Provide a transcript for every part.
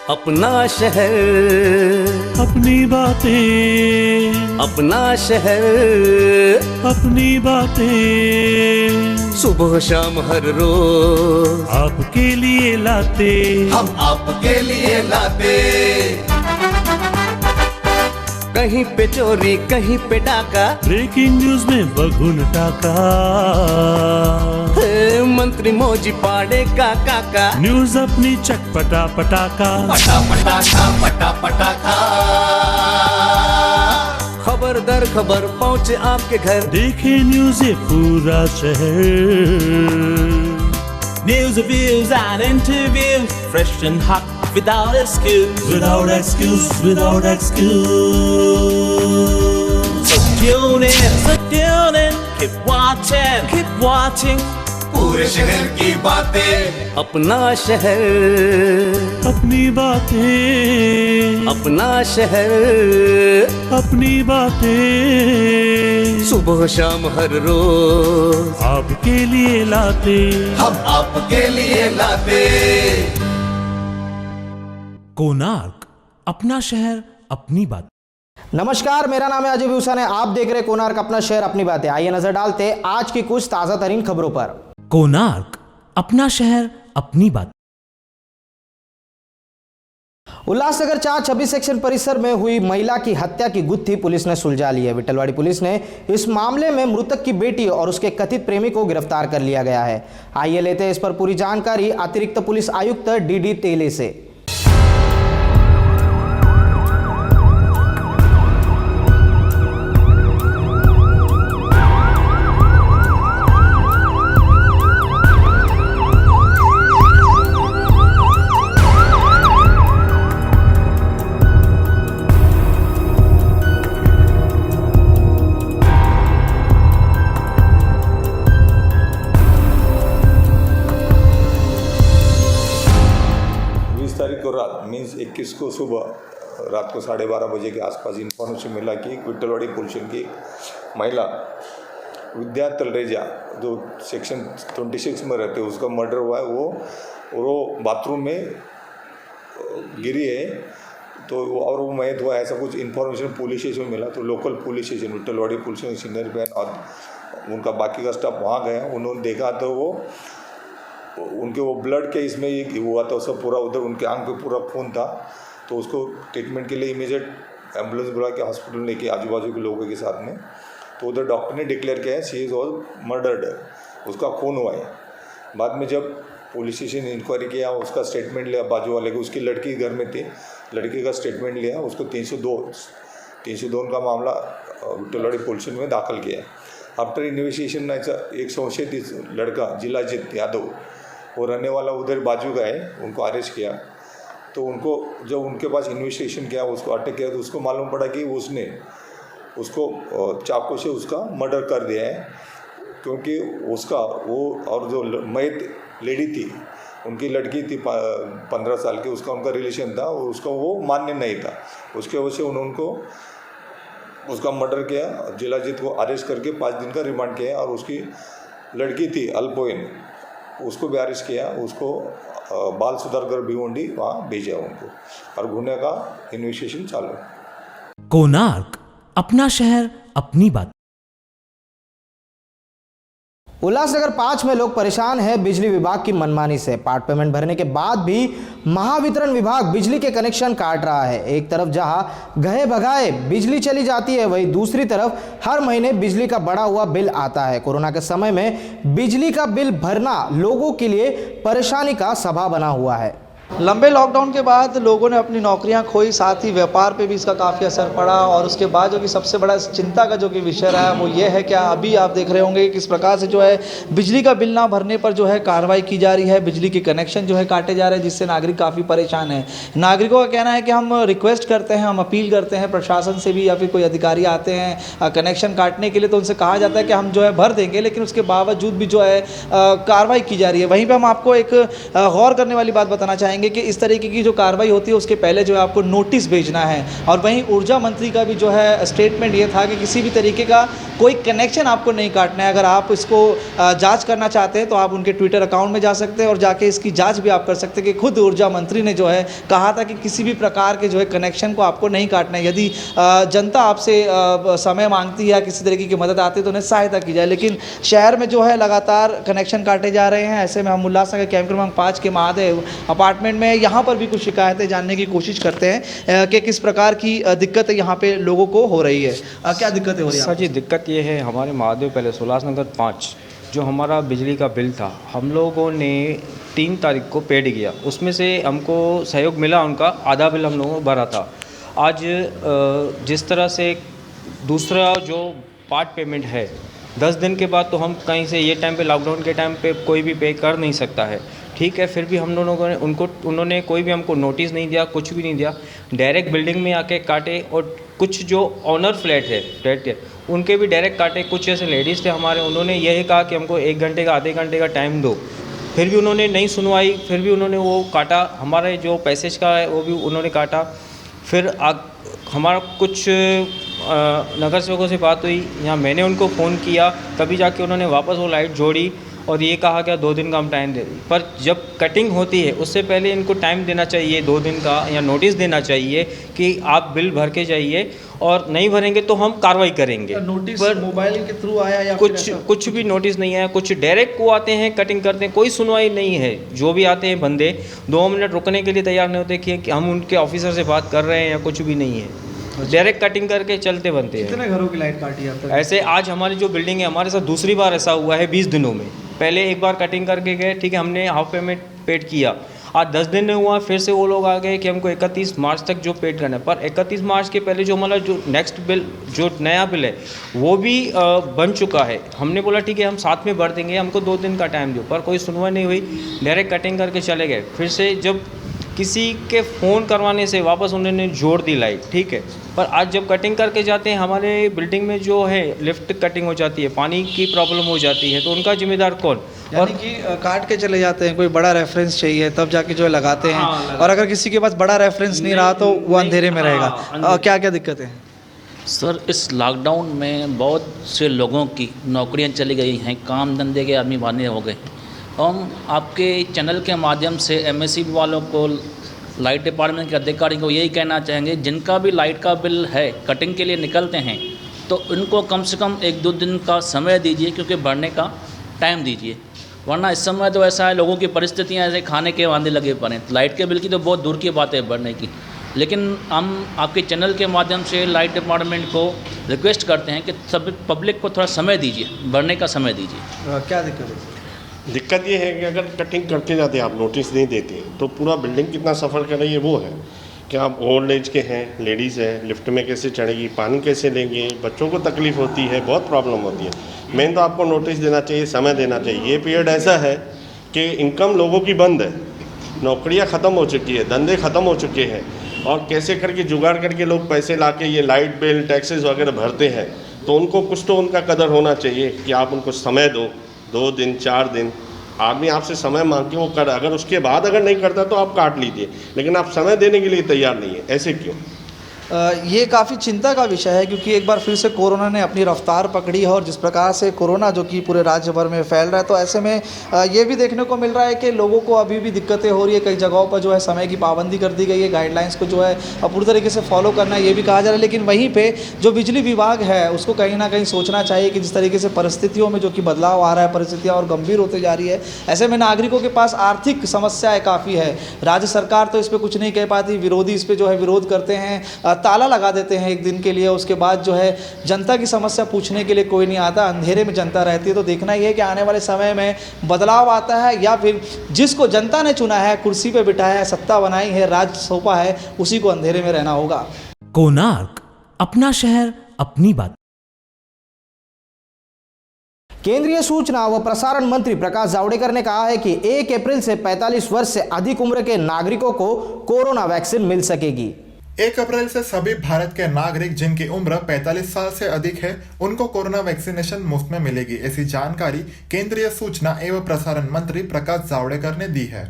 अपना शहर, अपनी बातें, अपना शहर, अपनी बातें, सुबह शाम हर रोज आपके लिए लाते, हम आपके लिए लाते। कहीं पे चोरी, कहीं पे डाका, ब्रेकिंग न्यूज में बगुन टाका, मंत्री मौजी पाड़े का काका, न्यूज अपनी चटपटा पटाका, पटा पटाखा पटा पटाखा। खबर दर खबर पहुँचे आपके घर, देखे न्यूज ये पूरा शहर। News, reviews and interviews, fresh and hot, without excuse. Without excuse, without excuse. So tune in, keep watching. पूरे शहर की बातें, अपना शहर, अपनी बातें, अपना शहर, अपनी बातें, सुबह शाम हर रोज आपके लिए लाते, हम आपके लिए लाते। कोणार्क, अपना शहर अपनी बात। नमस्कार, मेरा नाम है अजय भूषण है। आप देख रहे हैं कोणार्क अपना शहर अपनी बातें। आइए नजर डालते हैं आज की कुछ ताजा तरीन खबरों पर। कोणार्क, अपना शहर अपनी बात। उल्लासनगर 426 सेक्शन परिसर में हुई महिला की हत्या की गुत्थी पुलिस ने सुलझा ली है। विठलवाड़ी पुलिस ने इस मामले में मृतक की बेटी और उसके कथित प्रेमी को गिरफ्तार कर लिया गया है। आइए लेते हैं इस पर पूरी जानकारी अतिरिक्त पुलिस आयुक्त डी तेले से। को रात मीन्स 21 को सुबह रात को 12:30 बजे के आसपास इन्फॉर्मेशन मिला कि विठलवाड़ी पुलिस की महिला विद्या तलरेजा जो सेक्शन 26 में रहते हैं उसका मर्डर हुआ है। वो बाथरूम में गिरी है तो और वो मयत हुआ, ऐसा कुछ इन्फॉर्मेशन पुलिस स्टेशन में मिला। तो local police station Vithalwadi police station senior बहन और उनका बाकी का स्टाफ वहाँ गया। उन्होंने देखा तो वो उनके वो ब्लड के इसमें ये हुआ था, सब पूरा उधर उनके आंख पे पूरा खून था। तो उसको ट्रीटमेंट के लिए इमीडिएट एम्बुलेंस बुला के हॉस्पिटल लेके आजू बाजू के लोगों के साथ में, तो उधर डॉक्टर ने डिक्लेयर किया है शी इज़ ऑल मर्डर्ड, उसका खून हुआ है। बाद में जब पुलिस स्टेशन ने इंक्वायरी किया, उसका स्टेटमेंट लिया बाजू वाले को, उसकी लड़की घर में थी, लड़की का स्टेटमेंट लिया, उसको 302 का मामला विठलवाड़ी पुलिस में दाखिल किया है। आफ्टर इन्वेस्टिगेशन एक संशयित लड़का जिलाजीत यादव, वो रहने वाला उधर बाजू का है, उनको अरेस्ट किया। तो उनको जब उनके पास इन्वेस्टिगेशन किया, उसको अटैक किया, तो उसको मालूम पड़ा कि उसने उसको चाकू से उसका मर्डर कर दिया है, क्योंकि उसका वो और जो मयत लेडी थी, उनकी लड़की थी 15 साल की, उनका रिलेशन था, उसका वो मान्य नहीं था। उसके वजह से उनको उसका मर्डर किया, जिलाजीत को अरेस्ट करके 5 दिन का रिमांड किया। और उसकी लड़की थी अल्पोइन, उसको भी अरेस्ट किया, उसको बाल सुधार गृह भिवंडी वहाँ भेजा उनको, और गुने का इन्वेस्टिगेशन चालू है। कोणार्क, अपना शहर अपनी बात। उल्लासनगर 5 में लोग परेशान हैं बिजली विभाग की मनमानी से। पार्ट पेमेंट भरने के बाद भी महावितरण विभाग बिजली के कनेक्शन काट रहा है। एक तरफ जहां गए भगाए बिजली चली जाती है, वहीं दूसरी तरफ हर महीने बिजली का बढ़ा हुआ बिल आता है। कोरोना के समय में बिजली का बिल भरना लोगों के लिए परेशानी का सबब बना हुआ है। लंबे लॉकडाउन के बाद लोगों ने अपनी नौकरियां खोई, साथ ही व्यापार पे भी इसका काफ़ी असर पड़ा। और उसके बाद जो कि सबसे बड़ा चिंता का जो कि विषय रहा है वो ये है कि अभी आप देख रहे होंगे कि किस प्रकार से जो है बिजली का बिल ना भरने पर जो है कार्रवाई की जा रही है, बिजली के कनेक्शन जो है काटे जा रहे हैं, जिससे नागरिक काफ़ी परेशान है। नागरिकों का कहना है कि हम रिक्वेस्ट करते हैं, हम अपील करते हैं प्रशासन से भी, या फिर कोई अधिकारी आते हैं कनेक्शन काटने के लिए, तो उनसे कहा जाता है कि हम जो है भर देंगे, लेकिन उसके बावजूद भी जो है कार्रवाई की जा रही है। वहीं पर हम आपको एक गौर करने वाली बात बताना चाहेंगे चाहेंगे कि इस तरीके की जो कार्रवाई होती है उसके पहले जो है आपको नोटिस भेजना है। और वहीं ऊर्जा मंत्री का भी जो है स्टेटमेंट ये था कि किसी भी तरीके का कोई कनेक्शन आपको नहीं काटना है। अगर आप इसको जांच करना चाहते हैं तो आप उनके ट्विटर अकाउंट में जा सकते हैं और जाके इसकी जांच भी आप कर सकते हैं कि खुद ऊर्जा मंत्री ने जो है कहा था कि किसी भी प्रकार के जो है कनेक्शन को आपको नहीं काटना है। यदि जनता आपसे समय मांगती है या किसी तरीके की मदद आती है तो उन्हें सहायता की जाए, लेकिन शहर में जो है लगातार कनेक्शन काटे जा रहे हैं। ऐसे में हम उल्लासनगर कैंप क्रमांक 5 के महादेव अपार्टमेंट में यहाँ पर भी कुछ शिकायतें जानने की कोशिश करते हैं कि किस प्रकार की दिक्कत यहाँ पे लोगों को हो रही है। क्या दिक्कतें हो रही हैं? सर जी, दिक्कत ये है, हमारे महादेव पैलेस उल्लासनगर 5 जो हमारा बिजली का बिल था हम लोगों ने 3 तारीख को पेड किया, उसमें से हमको सहयोग मिला, उनका आधा बिल हम लोगों को भरा था। आज जिस तरह से दूसरा जो पार्ट पेमेंट है 10 दिन के बाद, तो हम कहीं से ये टाइम पे लॉकडाउन के टाइम पे कोई भी पे कर नहीं सकता है, ठीक है। फिर भी हम लोगों ने उन्होंने कोई भी हमको नोटिस नहीं दिया, कुछ भी नहीं दिया, डायरेक्ट बिल्डिंग में आके काटे। और कुछ जो ऑनर फ्लैट है उनके भी डायरेक्ट काटे। कुछ ऐसे लेडीज़ थे हमारे, उन्होंने यही कहा कि हमको 1 घंटे का आधे घंटे का टाइम दो, फिर भी उन्होंने नहीं सुनवाई, फिर भी उन्होंने वो काटा। हमारे जो पैसेज का है वो भी उन्होंने काटा। फिर हमारा कुछ नगर सेवकों से बात हुई, यहाँ मैंने उनको फ़ोन किया, तभी जाके उन्होंने वापस वो लाइट जोड़ी और ये कहा कि 2 दिन का हम टाइम दे दें। पर जब कटिंग होती है उससे पहले इनको टाइम देना चाहिए 2 दिन का, या नोटिस देना चाहिए कि आप बिल भर के जाइए और नहीं भरेंगे तो हम कार्रवाई करेंगे। नोटिस पर मोबाइल के थ्रू आया या कुछ भी नोटिस नहीं आया। कुछ डायरेक्ट को आते हैं, कटिंग करते हैं, कोई सुनवाई नहीं है। जो भी आते हैं बंदे 2 मिनट रुकने के लिए तैयार नहीं होते कि हम उनके ऑफिसर से बात कर रहे हैं, या कुछ भी नहीं है, डायरेक्ट कटिंग करके चलते बनते हैं। कितने घरों की लाइट काटी अब तक? ऐसे आज हमारी जो बिल्डिंग है, हमारे साथ दूसरी बार ऐसा हुआ है 20 दिनों में। पहले एक बार कटिंग करके गए, ठीक है, हमने हाफ पेमेंट पेड किया। आज 10 दिन में हुआ, फिर से वो लोग आ गए कि हमको 31 मार्च तक जो पेड करना है। पर 31 मार्च के पहले जो हमारा जो नेक्स्ट बिल, जो नया बिल है वो भी बन चुका है। हमने बोला ठीक है हम साथ में भर देंगे, हमको 2 दिन का टाइम दो, पर कोई सुनवाई नहीं हुई, डायरेक्ट कटिंग करके चले गए। फिर से जब किसी के फ़ोन करवाने से वापस उन्होंने जोड़ दी लाइट, ठीक है। पर आज जब कटिंग करके जाते हैं, हमारे बिल्डिंग में जो है लिफ्ट कटिंग हो जाती है, पानी की प्रॉब्लम हो जाती है, तो उनका जिम्मेदार कौन? और कि काट के चले जाते हैं, कोई बड़ा रेफरेंस चाहिए तब जाके जो है लगाते हैं। और अगर किसी के पास बड़ा रेफरेंस नहीं रहा तो वो अंधेरे में रहेगा। क्या क्या दिक्कतें हैं सर? इस लॉकडाउन में बहुत से लोगों की नौकरियां चली गई हैं, काम धंधे के आदमी बाने हो गए। हम आपके चैनल के माध्यम से एमएससी वालों को, लाइट डिपार्टमेंट के अधिकारी को यही कहना चाहेंगे, जिनका भी लाइट का बिल है कटिंग के लिए निकलते हैं तो उनको कम से कम 1-2 दिन का समय दीजिए, क्योंकि भरने का टाइम दीजिए। वरना इस समय तो ऐसा है, लोगों की परिस्थितियाँ ऐसे खाने के वांदे लगे पड़े। लाइट के बिल की तो बहुत दूर की बात है भरने की, लेकिन हम आपके चैनल के माध्यम से लाइट डिपार्टमेंट को रिक्वेस्ट करते हैं कि सभी पब्लिक को थोड़ा समय दीजिए, भरने का समय दीजिए। क्या दिक्कत है? दिक्कत ये है कि अगर कटिंग करके जाते हैं, आप नोटिस नहीं देते, तो पूरा बिल्डिंग कितना सफ़र कर रही है वो है कि आप ओल्ड एज के हैं, लेडीज़ हैं, लिफ्ट में कैसे चढ़ेगी, पानी कैसे लेंगे, बच्चों को तकलीफ़ होती है, बहुत प्रॉब्लम होती है। मेन तो आपको नोटिस देना चाहिए, समय देना चाहिए। ये पीरियड ऐसा है कि इनकम लोगों की बंद है, नौकरियाँ ख़त्म हो चुकी है, धंधे ख़त्म हो चुके हैं, और कैसे करके जुगाड़ करके लोग पैसे ला के ये लाइट बिल, टैक्सेस वगैरह भरते हैं। तो उनको कुछ तो उनका कदर होना चाहिए कि आप उनको समय दो, 2 दिन 4 दिन। आदमी आपसे समय मांग के वो कर, अगर उसके बाद अगर नहीं करता तो आप काट लीजिए, लेकिन आप समय देने के लिए तैयार नहीं है, ऐसे क्यों? ये काफ़ी चिंता का विषय है, क्योंकि एक बार फिर से कोरोना ने अपनी रफ्तार पकड़ी है और जिस प्रकार से कोरोना जो कि पूरे राज्य भर में फैल रहा है, तो ऐसे में ये भी देखने को मिल रहा है कि लोगों को अभी भी दिक्कतें हो रही है। कई जगहों पर जो है समय की पाबंदी कर दी गई है, गाइडलाइंस को जो है पूरी तरीके से फॉलो करना है ये भी कहा जा रहा है। लेकिन वहीं पर जो बिजली विभाग है उसको कहीं ना कहीं सोचना चाहिए कि जिस तरीके से परिस्थितियों में जो कि बदलाव आ रहा है, परिस्थितियाँ और गंभीर होती जा रही है, ऐसे में नागरिकों के पास आर्थिक समस्याएँ काफ़ी है। राज्य सरकार तो इस पर कुछ नहीं कह पाती, विरोधी इस पर जो है विरोध करते हैं, ताला लगा देते हैं 1 दिन के लिए। उसके बाद जो है जनता की समस्या पूछने के लिए कोई नहीं आता, अंधेरे में जनता रहती है। तो देखना ही है कि आने वाले समय में बदलाव आता है या फिर जिसको जनता ने चुना है, कुर्सी पे बिठाया है, सत्ता बनाई है, राज सौंपा है, उसी को अंधेरे में रहना होगा। कोणार्क, अपना शहर अपनी बात। केंद्रीय सूचना व प्रसारण मंत्री प्रकाश जावड़ेकर ने कहा है कि 1 अप्रैल से 45 वर्ष से अधिक उम्र के नागरिकों को कोरोना वैक्सीन मिल सकेगी। 1 अप्रैल से सभी भारत के नागरिक जिनकी उम्र 45 साल से अधिक है उनको कोरोना वैक्सीनेशन मुफ्त में मिलेगी। ऐसी जानकारी केंद्रीय सूचना एवं प्रसारण मंत्री प्रकाश जावड़ेकर ने दी है।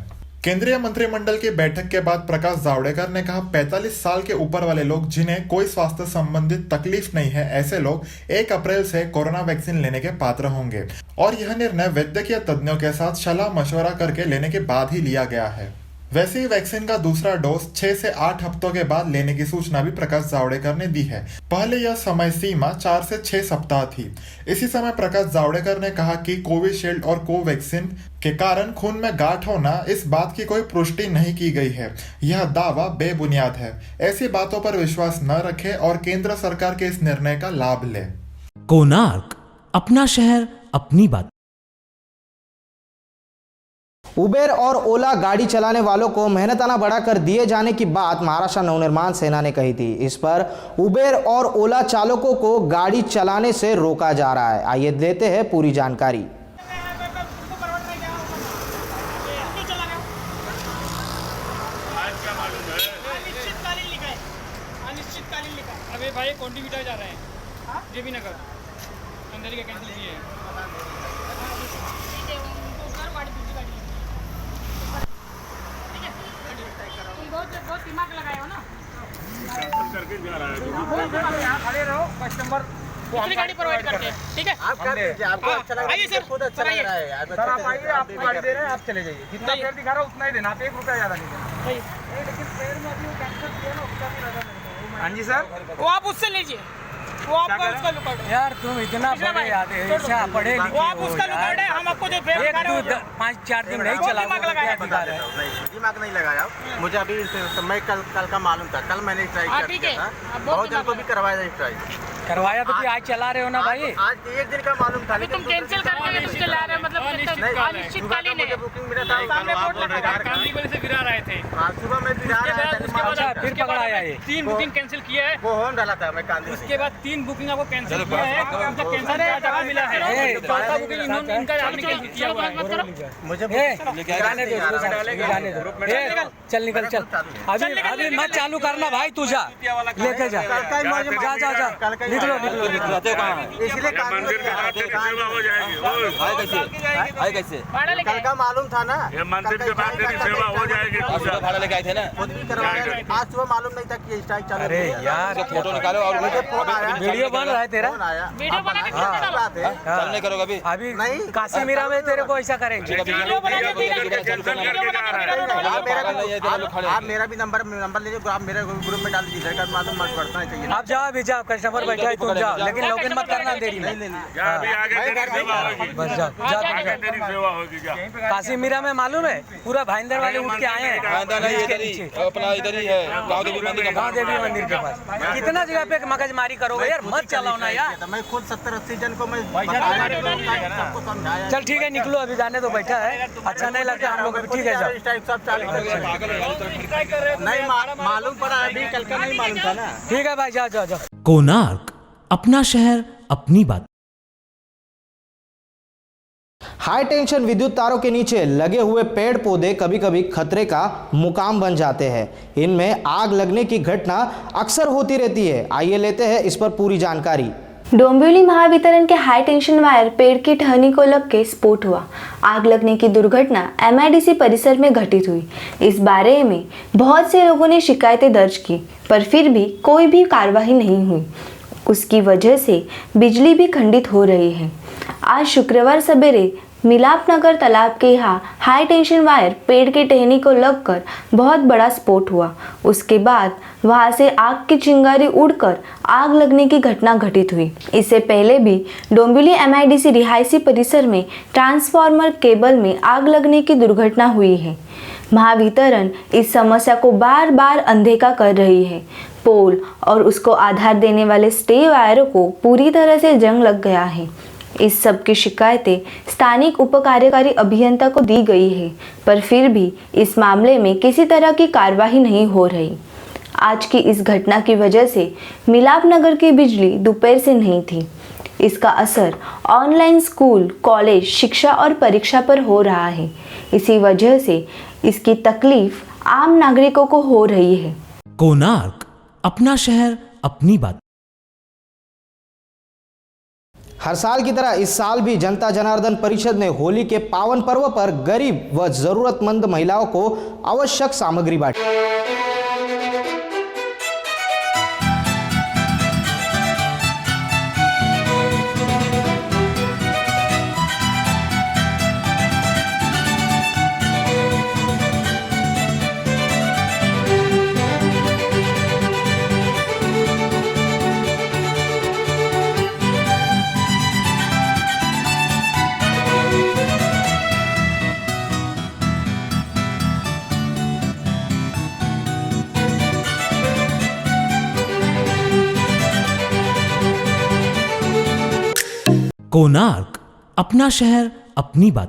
केंद्रीय मंत्रिमंडल की बैठक के बाद प्रकाश जावड़ेकर ने कहा 45 साल के ऊपर वाले लोग जिन्हें कोई स्वास्थ्य संबंधित तकलीफ नहीं है, ऐसे लोग 1 अप्रैल से कोरोना वैक्सीन लेने के पात्र होंगे और यह निर्णय वैद्यकीय तज्ञों के साथ सलाह मशवरा करके लेने के बाद ही लिया गया है। वैसे ही वैक्सीन का दूसरा डोज 6 से 8 हफ्तों के बाद लेने की सूचना भी प्रकाश जावड़ेकर ने दी है। पहले यह समय सीमा 4 से 6 सप्ताह थी। इसी समय प्रकाश जावड़ेकर ने कहा कि कोविशील्ड और कोवैक्सीन के कारण खून में गांठ होना, इस बात की कोई पुष्टि नहीं की गई है। यह दावा बेबुनियाद है। ऐसी बातों पर विश्वास न रखें और केंद्र सरकार के इस निर्णय का लाभ लें। कोणार्क, अपना शहर अपनी बात। उबेर और ओला गाड़ी चलाने वालों को मेहनताना बढ़ाकर दिए जाने की बात महाराष्ट्र नवनिर्माण सेना ने कही थी। इस पर उबेर और ओला चालकों को गाड़ी चलाने से रोका जा रहा है। आइए देते हैं पूरी जानकारी। अबे भाई कॉन्टिन्यूटा जा रहे हैं जेबी नगर अंदर का कैंसिल किए हैं। बहुत दिमाग लगाए हो ना, करके जा रहा है। यहाँ खड़े रहो, कस्टमर दूसरी गाड़ी प्रोवाइड करते हैं। ठीक है, आप कर दीजिए, आपको अच्छा लगा आइए सर, खुद अच्छा लग रहा है सर। आप आइए, आपको गाड़ी दे रहे हैं, आप चले जाइए। जितना फेयर दिखा रहा हूँ उतना ही देना, आप 1 रुपया ज़्यादा नहीं देना। लेकिन फेयर में अभी वो कैंसिल किया ना, उसका भी रजा नहीं। हाँ जी सर, वो आप उससे लीजिए, वो आपका उसका लुकाट है। यार तुम इतना पढ़े आते हो, अच्छा पढ़े लिखे हो, आप उसका लुकाट है, हम आपको जो फेयर दिखा रहे हैं 5-4 दिन नहीं चला, दिमाग लगाया, दिमाग नहीं लगाया। मुझे अभी मैं कल का मालूम था, कल मैंने ट्राई किया था, बहुत जन को भी करवाया ट्राई करवाया, तो फिर आज चला रहे हो ना भाई। आज 1 दिन का मालूम था, लेकिन तुम कैंसिल करके तुम चला रहे हो, मतलब अनिश्चितकालीन है। बुकिंग मिला था, सामने बोर्ड लगा था, कांदीवली से गिरा रहे थे। सुबह में गिरा रहा था, उसके बाद फिर पकड़ाया ये 3 बुकिंग कैंसिल किया है। वो होम डाला था मैं कांदीवली, उसके बाद 3 बुकिंग आपको कैंसिल किया है, उनका कैंसिल चार्ज मिला है। चौथा बुकिंग इन्होंने इनका आपने कैंसिल किया हुआ है। मुझे जाने दो, चल निकल, चल अभी मत चालू करना भाई, तू जा लेके जा, जा निकलो, इसलिए मंदिर के बाहर तेरी सेवा हो जाएगी। आए कैसे कल का मालूम था ना, ये मंदिर के बाहर तेरी सेवा हो जाएगी। भाड़ा लेके आए थे ना, खुद भी करवाया, आज सुबह मालूम नहीं था कि स्ट्राइक चालू। अरे यार फोटो निकालो, और मुझे फोन आया, वीडियो बन रहा है तेरा, वीडियो बना के बात है, चल नहीं करोगे अभी नहीं, काशीमीरा में तेरे को ऐसा करेंगे। आप मेरा भी नंबर लीजिए, आप मेरे ग्रुप में डाल दीजिए, मालूम मत पड़ता है चाहिए। आप जाओ, अभी जाओ, कस्टमर बैठा है, तुम जाओ, लेकिन लॉगिन मत करना देरी में। बस जाओ, काशीमीरा में मालूम है पूरा भाईंदर वाले उठ के आए हैं, अपना इधर ही है गाँव देवी मंदिर के पास। कितना जगह पे मगजमारी करोगे यार, मत चलाओ ना यार। मैं खुद 70-80 जन को मैं सबको समझाया। चल ठीक है, निकलो, अभी जाने दो, बैठा है, अच्छा नहीं लगता हम लोग, ठीक है जाओ। नहीं मालूम पड़ा अभी, कल का नहीं मालूम था ना। ठीक है भाई, जाओ जाओ जाओ। कोणार्क, अपना शहर अपनी बात। हाई टेंशन विद्युत तारों के नीचे लगे हुए पेड़ पौधे कभी कभी खतरे का मुकाम बन जाते हैं। इनमें आग लगने की घटना अक्सर होती रहती है। आइए लेते हैं इस पर पूरी जानकारी। डोंबिवली महावितरण के हाई टेंशन वायर पेड़ की टहनी को लग के स्फोट हुआ। आग लगने की दुर्घटना MIDC परिसर में घटित हुई। इस बारे में बहुत से लोगों ने शिकायतें दर्ज की, पर फिर भी कोई भी कार्रवाई नहीं हुई। उसकी वजह से बिजली भी खंडित हो रही है। आज शुक्रवार सवेरे मिलाप नगर तालाब के यहाँ हाई टेंशन वायर पेड़ के टहनी को लगकर बहुत बड़ा स्फोट हुआ। उसके बाद वहां से आग की चिंगारी उड़कर आग लगने की घटना घटित हुई। इससे पहले भी डोंबिवली MIDC रिहायशी परिसर में ट्रांसफार्मर केबल में आग लगने की दुर्घटना हुई है। महावितरण इस समस्या को बार बार अनदेखा कर रही है। पोल और उसको आधार देने वाले स्टे वायरों को पूरी तरह से जंग लग गया है। इस सब की शिकायतें स्थानिक उप कार्यकारी अभियंता को दी गई है, पर फिर भी इस मामले में किसी तरह की कार्रवाई नहीं हो रही। आज की इस घटना की वजह से मिलाप नगर की बिजली दोपहर से नहीं थी। इसका असर ऑनलाइन स्कूल, कॉलेज, शिक्षा और परीक्षा पर हो रहा है। इसी वजह से इसकी तकलीफ आम नागरिकों को हो रही है। कोणार्क, अपना शहर अपनी बात। हर साल की तरह इस साल भी जनता जनार्दन परिषद ने होली के पावन पर्व पर गरीब व जरूरतमंद महिलाओं को आवश्यक सामग्री बांटी। कोणार्क, अपना शहर अपनी बात।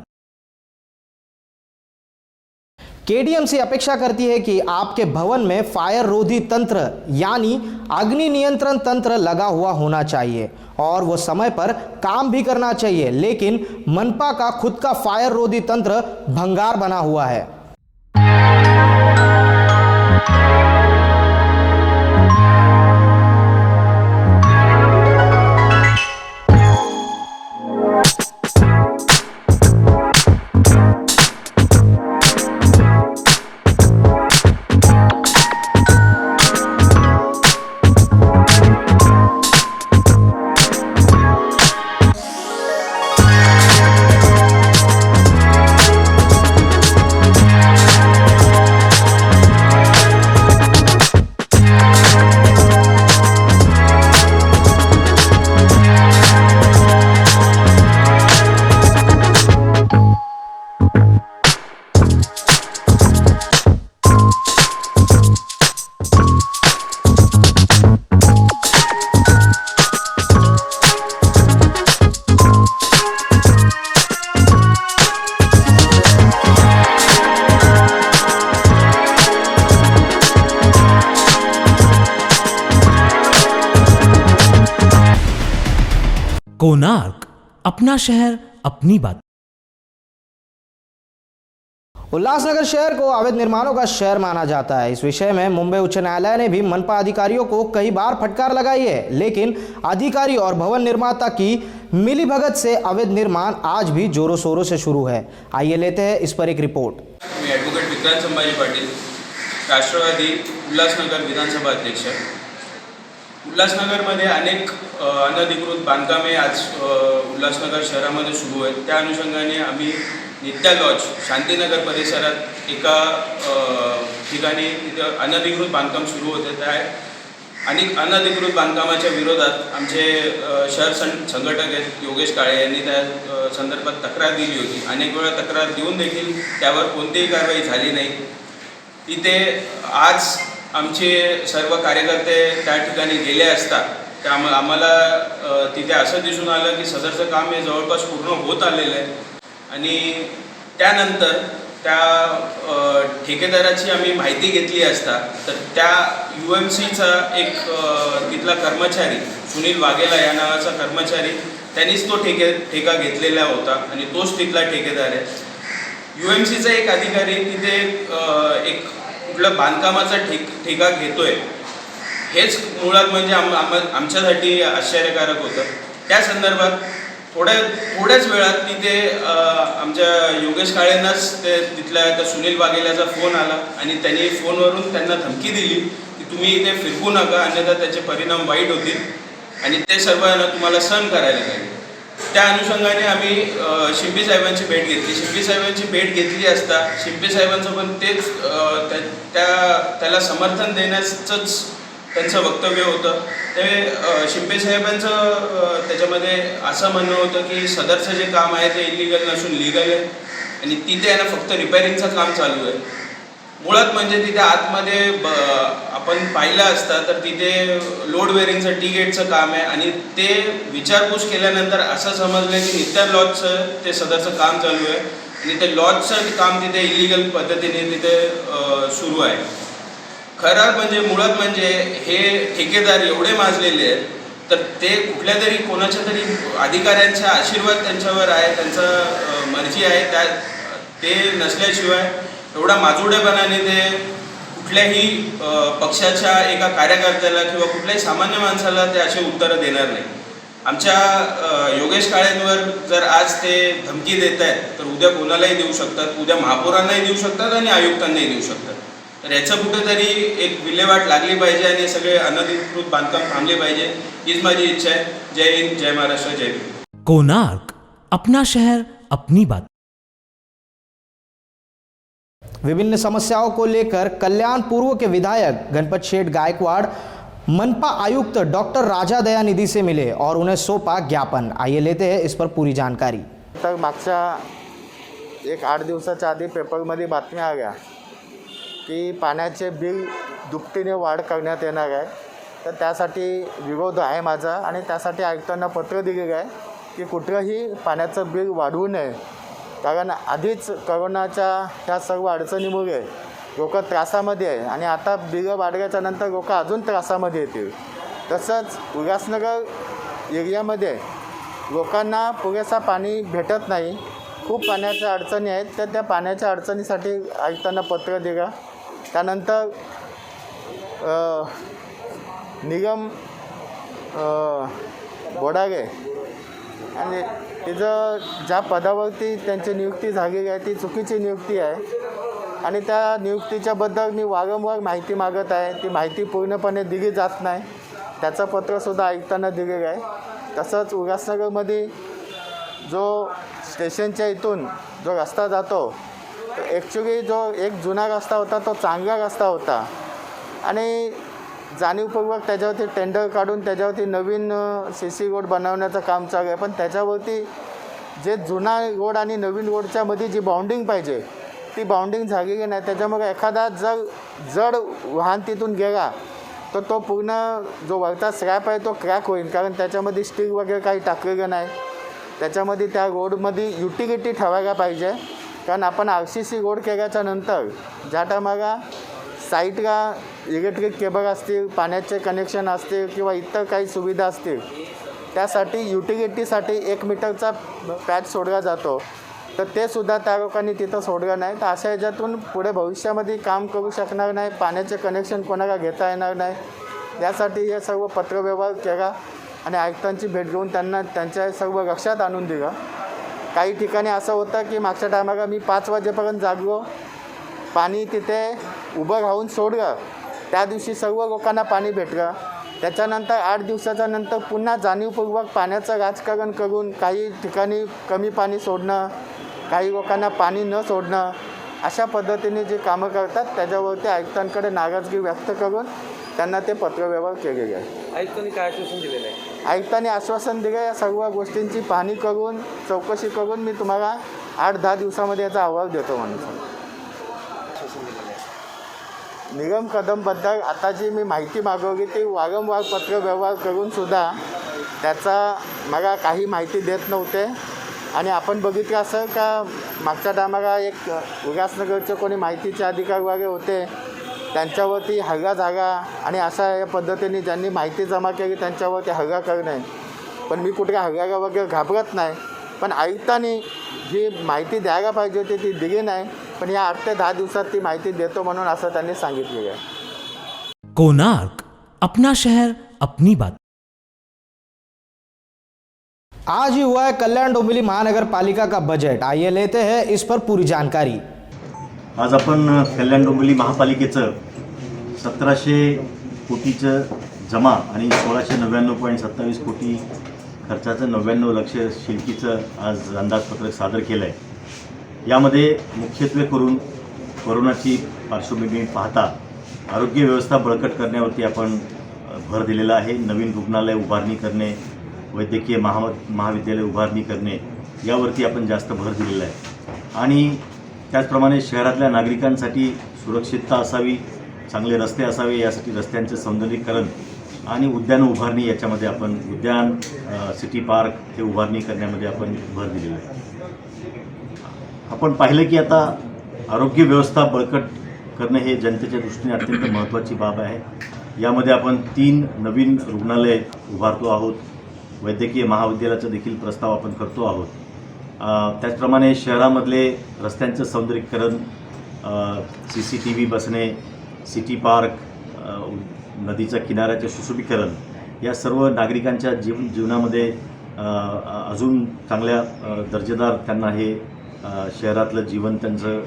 केडीएमसी अपेक्षा करती है कि आपके भवन में फायर रोधी तंत्र यानी अग्नि नियंत्रण तंत्र लगा हुआ होना चाहिए और वो समय पर काम भी करना चाहिए, लेकिन मनपा का खुद का फायर रोधी तंत्र भंगार बना हुआ है। कोणार्क, अपना शहर अपनी बात। उल्लासनगर शहर को अवैध निर्माणों का शहर माना जाता है। इस विषय में मुंबई उच्च न्यायालय ने भी मनपा अधिकारियों को कई बार फटकार लगाई है, लेकिन अधिकारी और भवन निर्माता की मिलीभगत से अवैध निर्माण आज भी जोरों शोरों से शुरू है। आइए लेते हैं इस पर एक रिपोर्ट। मी ॲडव्होकेट विक्रांत संभाजी पाटील, राष्ट्रवादी उल्हासनगर विधानसभा अध्यक्ष। उल्हासनगरमध्ये अनेक अनधिकृत बांधकामे आज उल्हासनगर शहरामध्ये सुरू आहेत। त्या अनुषंगाने आम्ही नित्या लॉज शांतीनगर परिसरात एका ठिकाणी तिथं अनधिकृत बांधकाम सुरू होते। त्या अनेक अनधिकृत बांधकामाच्या विरोधात आमचे शहर संघटक आहेत योगेश काळे यांनी त्या संदर्भात तक्रार दिली होती। अनेक वेळा तक्रार देऊन देखील त्यावर कोणतीही कारवाई झाली नाही। इथे आज आमचे सर्व कार्यकर्ते त्या ठिकाणी गेले असता त्यामुळे आम्हाला तिथे असं दिसून आलं की सदरचं काम हे जवळपास पूर्ण होत आलेलं आहे आणि त्यानंतर त्या ठेकेदाराची आम्ही माहिती घेतली असता तर त्या UMCचा एक तिथला कर्मचारी सुनील वाघेला या नावाचा कर्मचारी त्यांनीच तो ठेका घेतलेला होता आणि तोच तिथला ठेकेदार आहे। UMCचा एक अधिकारी तिथे एक कुठलं बांधकामाचा ठेका घेतोय हेच मुळात म्हणजे आमच्यासाठी आश्चर्यकारक होतं। त्या संदर्भात थोड्याच वेळात तिथे आमच्या योगेश काळेंनाच तिथल्या त्या सुनील वाघेलाचा फोन आला आणि त्यांनी फोनवरून त्यांना धमकी दिली की तुम्ही इथे फिरकू नका अन्यथा त्याचे परिणाम वाईट होतील आणि ते सर्वांना तुम्हाला सहन करायला लागेल। त्या अनुषंगाने आम्ही शिंपी साहेबांची भेट घेतली। शिंपी साहेबांची भेट घेतली असता शिंपी साहेबांचं पण तेच त्याला समर्थन देण्याचंच त्यांचं वक्तव्य होतं। ते शिंपे साहेबांचं त्याच्यामध्ये असं म्हणणं होतं की सदरचं जे काम आहे ते इलिगल नसून लीगल आहे आणि तिथे आहे ना फक्त रिपेअरिंगचं काम चालू आहे। मुळात म्हणजे तिथे आतमध्ये आपण पाहिलं असता तर तिथे लोड बेअरिंगचं टी गेटचं काम आहे आणि ते विचारपूस केल्यानंतर असं समजलं की नित्या लॉजचं ते सदरचं काम चालू आहे आणि ते लॉजचं काम तिथे इलिगल पद्धतीने तिथे सुरू आहे। खरं म्हणजे मुळात म्हणजे हे ठेकेदार एवढे माजलेले आहेत तर ते कुठल्या तरी कोणाच्या तरी अधिकाऱ्यांचा आशीर्वाद त्यांच्यावर आहे, त्यांचा मर्जी आहे, ते नसल्याशिवाय एवढा माजुडेपणाने ते कुठल्याही पक्षाच्या एका कार्यकर्त्याला किंवा कुठल्याही सामान्य माणसाला ते असे उत्तरं देणार नाही। आमच्या योगेश काळेंवर जर आज ते धमकी देत आहेत तर उद्या कोणालाही देऊ शकतात, उद्या महापौरांनाही देऊ शकतात आणि आयुक्तांनाही देऊ शकतात. तर याचं कुठेतरी एक विल्हेवाट लागली पाहिजे आणि सगळे अनधिकृत बांधकाम थांबले पाहिजे, हीच माझी इच्छा आहे. जय हिंद, जय महाराष्ट्र, जय भीम. कोणार्क अपना शहर अपनी बात. विभिन्न समस्याओं को लेकर कल्याण पूर्व के विधायक गणपत शेठ गायकवाड़ मनपा आयुक्त डॉक्टर राजा दयानिधि से मिले और उन्हें सौंपा ज्ञापन. आइए लेते हैं इस पर पूरी जानकारी. तर मागच्या 8 दिवसाच्या आधी पेपरमध्ये बातम्या आल्या की पाण्याचे बिल दुपटीने वाढ करण्यात येणार आहे. तर त्यासाठी विरोध आहे माझा आणि त्यासाठी आयुक्तांना पत्र दिलेलं आहे की कुठलंही पाण्याचं बिल वाढवू नये. कारण आधीच कोरोनाच्या ह्या सर्व अडचणीमुळे लोक त्रासामध्ये आहे आणि आता बिलं वाढल्याच्या नंतर लोक अजून त्रासामध्ये येतील. तसंच उल्हासनगर एरियामध्ये लोकांना पुरेसा पाणी भेटत नाही, खूप पाण्याच्या अडचणी आहेत. तर त्या पाण्याच्या अडचणीसाठी आयुक्तांना पत्र दिलं. त्यानंतर निगम बोडागे आणि तिचं ज्या पदावरती त्यांची नियुक्ती झालेली आहे ती चुकीची नियुक्ती आहे आणि त्या नियुक्तीच्याबद्दल मी वारंवार माहिती मागत आहे. ती माहिती पूर्णपणे दिली जात नाही. त्याचं पत्रसुद्धा आयुक्तांना दिलेलं आहे. तसंच उल्हासनगरमध्ये जो स्टेशनच्या इथून जो रस्ता जातो ॲक्च्युली जो एक जुना रस्ता होता तो चांगला रस्ता होता आणि जाणीवपूर्वक त्याच्यावरती टेंडर काढून त्याच्यावरती नवीन CC रोड बनवण्याचं काम चालू आहे. पण त्याच्यावरती जे जुना रोड आणि नवीन रोडच्यामध्ये जी बाउंडिंग पाहिजे ती बाउंडिंग झालेली नाही. त्याच्यामुळे एखादा जड वाहन तिथून गेला तर तो पूर्ण जो वरचा स्लॅप आहे तो क्रॅक होईल, कारण त्याच्यामध्ये स्टील वगैरे काही टाकलेलं नाही. त्याच्यामध्ये त्या रोडमध्ये युटिलिटी ठेवायला पाहिजे. कारण आपण RCC रोड केल्याच्या नंतर ज्या टायमाला साईडला इलेक्ट्रिक केबल असतील, पाण्याचे कनेक्शन असतील किंवा इतर काही सुविधा असतील त्यासाठी युटिलिटीसाठी 1 मीटरचा पॅच सोडला जातो. तर ते सुद्धा त्या लोकांनी तिथं सोडलं नाही. तर अशा ह्याच्यातून पुढे भविष्यामध्ये काम करू शकणार नाही, पाण्याचे कनेक्शन कोणाला घेता येणार नाही. यासाठी हे सर्व पत्रव्यवहार केला आणि आयुक्तांची भेट घेऊन त्यांना त्यांच्या सर्व लक्षात आणून दिलं. काही ठिकाणी असं होतं की मागच्या टायमाला मी 5 वाजेपर्यंत जागलो, पाणी तिथे उभं राहून सोडलं. त्या दिवशी सर्व लोकांना पाणी भेटलं. त्याच्यानंतर 8 दिवसाच्या नंतर पुन्हा जाणीवपूर्वक पाण्याचं राजकारण करून काही ठिकाणी कमी पाणी सोडणं, काही लोकांना पाणी न सोडणं, अशा पद्धतीने जे कामं करतात त्याच्यावरती आयुक्तांकडे नाराजगी व्यक्त करून त्यांना ते पत्रव्यवहार केलेले आहे. आयुक्तांनी काय आश्वासन दिलेलं आहे? आयुक्तांनी आश्वासन दिलं या सर्व गोष्टींची पाहणी करून चौकशी करून मी तुम्हाला 8-10 दिवसामध्ये याचा अहवाल देतो म्हणून. निगम कदमबद्दल आता जी मी माहिती मागवली ती वारंवार पत्रव्यवहार करूनसुद्धा त्याचा मला काही माहिती देत नव्हते. आणि आपण बघितलं असं का मागच्या टायमाला एक उल्हासनगरचे कोणी माहितीचे अधिकारी वगैरे होते, त्यांच्यावरती हल्ला झाला आणि अशा या पद्धतीने ज्यांनी माहिती जमा केली त्यांच्यावरती हल्ला करणे. पण मी कुठल्या हल्ल्याला वगैरे घाबरत नाही. पण आयुक्तांनी जी माहिती द्यायला पाहिजे होती ती दिली नाही. पण या 8 ते 10 दिवसात ती माहिती देतो म्हणून असं त्यांनी सांगितलेलं आहे. कोणार्क अपना शहर अपनी बात. आज ही हुआ है कल्याण डोंबिवली महानगर पालिका का बजट. आइए लेते हैं इस पर पूरी जानकारी. आज आपण कल्याण डोंबिवली महापालिकेचं 1700 कोटीचं जमा आणि 1699.27 कोटी खर्चाचं 99 लक्ष शिल्पीचं आज अंदाजपत्रक सादर केलं आहे. यामध्ये मुख्यत्वे करून कोरोनाची पार्श्वभूमी पाहता आरोग्य व्यवस्था बळकट करण्यावरती आपण भर दिलेला आहे. नवीन रुग्णालय उभारणी करणे, वैद्यकीय महाविद्यालय उभारणी करणे यावरती आपण जास्त भर दिलेला आहे. आणि त्याचप्रमाणे शहरातल्या नागरिकांसाठी सुरक्षितता असावी, चांगले रस्ते असावे यासाठी रस्त्यांचं सौंदर्यीकरण आणि उद्यान उभारणी याच्यामध्ये आपण उद्यान सिटी पार्क हे उभारणी करण्यामध्ये आपण भर दिलेला आहे. आपण पाहिलं की आता आरोग्य व्यवस्था बळकट करणं हे जनतेच्या दृष्टीने अत्यंत महत्त्वाची बाब आहे. यामध्ये आपण 3 नवीन रुग्णालय उभारतो आहोत. वैद्यकीय महाविद्यालयाचा देखील प्रस्ताव आपण करतो आहोत. त्याचप्रमाणे शहरामधले रस्त्यांचं सौंदर्यीकरण, CCTV बसणे, सिटी पार्क, नदीच्या किनाऱ्याचे सुशोभीकरण या सर्व नागरिकांच्या जीवनामध्ये अजून चांगल्या दर्जेदार त्यांना हे शहरातलं जीवन त्यांचं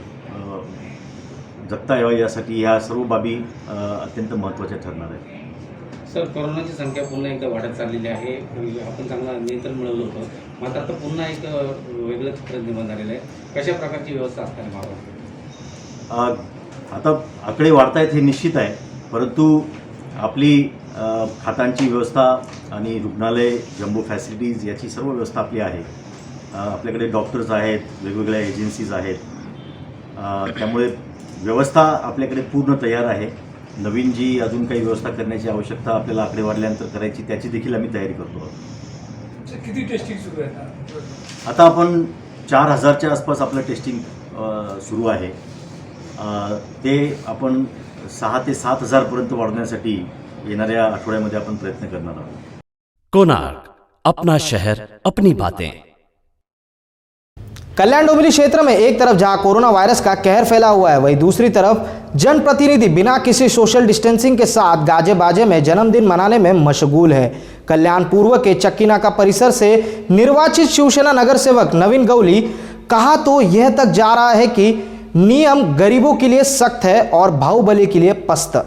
जगता यावं यासाठी ह्या सर्व बाबी अत्यंत महत्त्वाच्या ठरणार आहेत. सर, कोरोनाची संख्या पुन्हा एकदा वाढत चाललेली आहे. आपण चांगलं नियंत्रण मिळवलं होतं, मात्र आता पुन्हा एक वेगळं चित्र निर्माण झालेलं आहे. कशा प्रकारची व्यवस्था असणार महाराष्ट्रात? आता आकडे वाढतायत हे निश्चित आहे, परंतु आपली खाटांची व्यवस्था आणि रुग्णालय, जम्बो फॅसिलिटीज याची सर्व व्यवस्था आपली आहे. आपल्याकडे डॉक्टर्स आहेत, वेगवेगळ्या एजन्सीज आहेत, त्यामुळे व्यवस्था आपल्याकडे पूर्ण तयार आहे. नवीन जी अजून काही व्यवस्था करण्याची आवश्यकता आपल्याला आकडे वाढल्यानंतर करायची त्याची देखील आम्ही तयारी करतो आहोत. किती टेस्टिंग सुरू आहे आता आपण 4000च्या आसपास आपलं टेस्टिंग सुरू आहे. ते आपण 6 ते 7000पर्यंत वाढवण्यासाठी येणाऱ्या आठवड्यामध्ये आपण प्रयत्न करणार आहोत. कोणार्क, अपना शहर अपनी बातें. कल्याण डोंबिवली क्षेत्र में एक तरफ जहां कोरोना वायरस का कहर फैला हुआ है, वहीं दूसरी तरफ जनप्रतिनिधि बिना किसी सोशल डिस्टेंसिंग के साथ गाजे बाजे में जन्मदिन मनाने में मशगूल है. कल्याण पूर्व के चक्कीनाका परिसर से निर्वाचित शिवसेना नगर सेवक नवीन गौली कहा तो यह तक जा रहा है कि नियम गरीबों के लिए सख्त है और बाहुबली के लिए पस्त.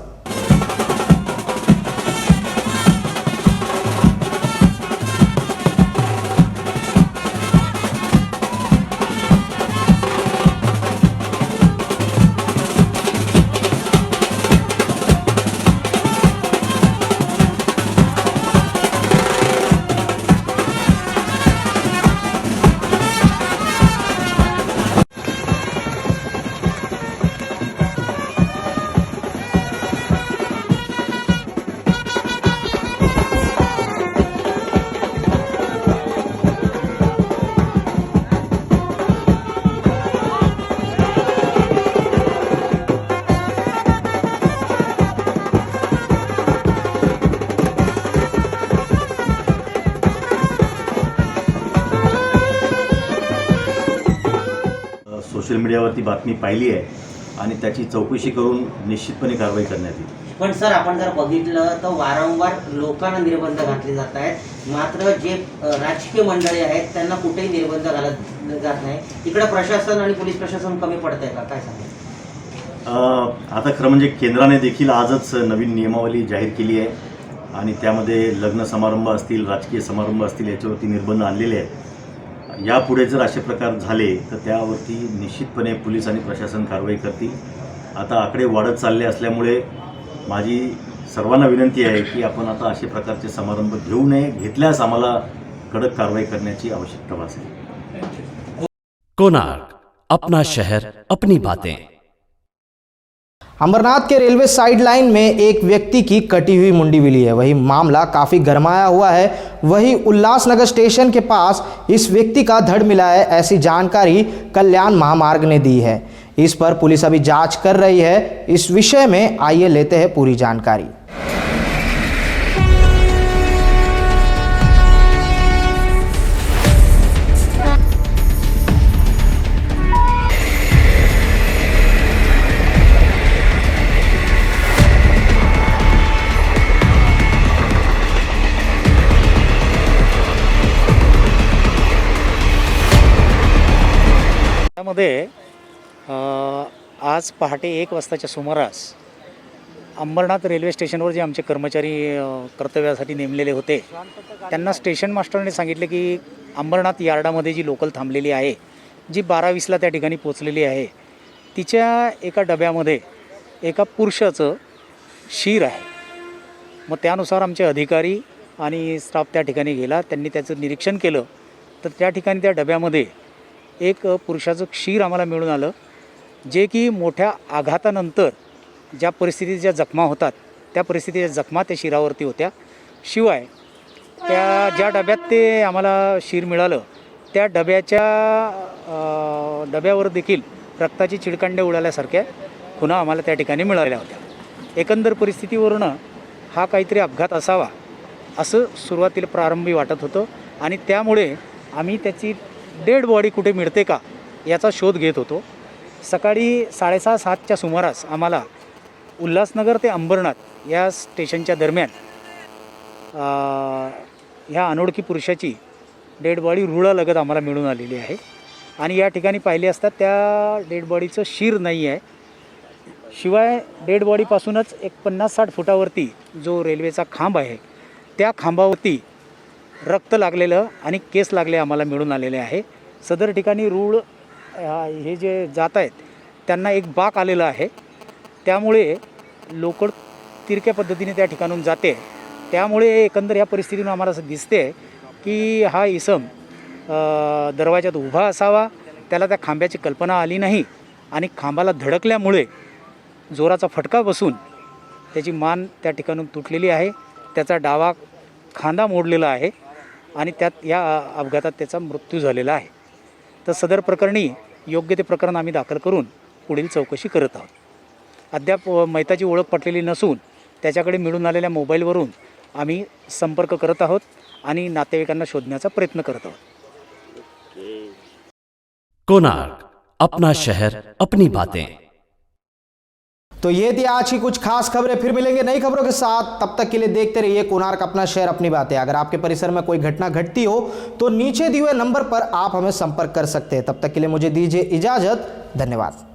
सोशल मीडियावरती बातमी पाहिली आहे आणि त्याची चौकशी करून निश्चितपणे कारवाई करण्यात येईल. पण सर, आपण जर बघितलं तर वारंवार लोकांना निर्बंध घातले जात आहेत, मात्र जे राजकीय मंडळी आहेत त्यांना कुठेही निर्बंध घालत जात नाही. इकडे प्रशासन आणि पोलीस प्रशासन कमी पडत आहे का, काय सांगेल? आता खरं म्हणजे केंद्राने देखील आजच नवीन नियमावली जाहीर केली आहे आणि त्यामध्ये लग्न समारंभ असतील, राजकीय समारंभ असतील याच्यावरती निर्बंध आणलेले आहेत. यापुढे जर असे प्रकार झाले तर त्यावरती निश्चितपणे पोलीस आणि प्रशासन कारवाई करतील. आता आकडे वाढत चालले असल्यामुळे माझी सर्वांना विनंती आहे की आपण आता असे प्रकारचे समारंभ घेऊ नये. घेतल्यास आम्हाला कडक कारवाई करण्याची आवश्यकता भासेल. कोणार्क, अपना शहर अपनी बातें. अमरनाथ के रेलवे साइड लाइन में एक व्यक्ति की कटी हुई मुंडी मिली है. वही मामला काफ़ी गरमाया हुआ है. वही उल्लासनगर स्टेशन के पास इस व्यक्ति का धड़ मिला है, ऐसी जानकारी कल्याण महामार्ग ने दी है. इस पर पुलिस अभी जांच कर रही है. इस विषय में आइए लेते हैं पूरी जानकारी. मध्ये आज पहाटे 1 वाजताच्या सुमारास अंबरनाथ रेल्वे स्टेशनवर जे आमचे कर्मचारी कर्तव्यासाठी नेमलेले होते त्यांना स्टेशन मास्टरने सांगितले की अंबरनाथ यार्डामध्ये जी लोकल थांबलेली आहे, जी 12:20ला त्या ठिकाणी पोचलेली आहे, तिच्या एका डब्यामध्ये एका पुरुषाचं शीर आहे. मग त्यानुसार आमचे अधिकारी आणि स्टाफ त्या ठिकाणी गेला. त्यांनी त्याचं निरीक्षण केलं तर त्या ठिकाणी त्या डब्यामध्ये एक पुरुषाचं शीर आम्हाला मिळून आलं, जे की मोठ्या आघातानंतर ज्या परिस्थितीत ज्या जखमा होतात त्या परिस्थितीच्या जखमा त्या शिरावरती होत्या. शिवाय त्या ज्या डब्यात ते आम्हाला शीर मिळालं त्या डब्यावर देखील रक्ताची चिळकांडे उडाल्यासारख्या खुणा आम्हाला त्या ठिकाणी मिळाल्या होत्या. एकंदर परिस्थितीवरून हा काहीतरी अपघात असावा असं सुरुवातीला प्रारंभी वाटत होतं आणि त्यामुळे आम्ही त्याची डेड बॉडी कुठे मिळते का याचा शोध घेत होतो. सकाळी 6:30-7च्या सुमारास आम्हाला उल्हासनगर ते अंबरनाथ या स्टेशनच्या दरम्यान ह्या अनोळखी पुरुषाची डेड बॉडी रुळालगत आम्हाला मिळून आलेली आहे आणि या ठिकाणी पाहिले असता त्या डेड बॉडीचं शिर नाही आहे. शिवाय डेड बॉडीपासूनच एक 50-60 फुटावरती जो रेल्वेचा खांब आहे त्या खांबावरती रक्त लागलेलं आणि केस लागले आम्हाला मिळून आलेले आहे. सदर ठिकाणी रूळ हे जे जात आहेत त्यांना एक बाक आलेलं आहे, त्यामुळे लोकड तिरक्या पद्धतीने त्या ठिकाणून जाते. त्यामुळे एकंदर या परिस्थितीतून आम्हाला असं दिसते की हा इसम दरवाजात उभा असावा, त्याला त्या खांब्याची कल्पना आली नाही आणि खांबाला धडकल्यामुळे जोराचा फटका बसून त्याची मान त्या ठिकाणून तुटलेली आहे, त्याचा डावा खांदा मोडलेला आहे आणि त्यात या अपघातात त्याचा मृत्यू झालेला आहे. तर सदर प्रकरणी योग्य ते प्रकरण आम्ही दाखल करून पुढील चौकशी करत आहोत. अद्याप मैताची ओळख पटलेली नसून त्याच्याकडे मिळून आलेल्या मोबाईलवरून आम्ही संपर्क करत आहोत आणि नातेवाईकांना शोधण्याचा प्रयत्न करत आहोत. कोणार्क, अपना शहर अपनी बातें. तो ये थी आज की कुछ खास खबरें. फिर मिलेंगे नई खबरों के साथ. तब तक के लिए देखते रहिए कोणार्क, अपना शहर अपनी बातें. अगर आपके परिसर में कोई घटना घटती हो तो नीचे दिए हुए नंबर पर आप हमें संपर्क कर सकते हैं. तब तक के लिए मुझे दीजिए इजाजत. धन्यवाद.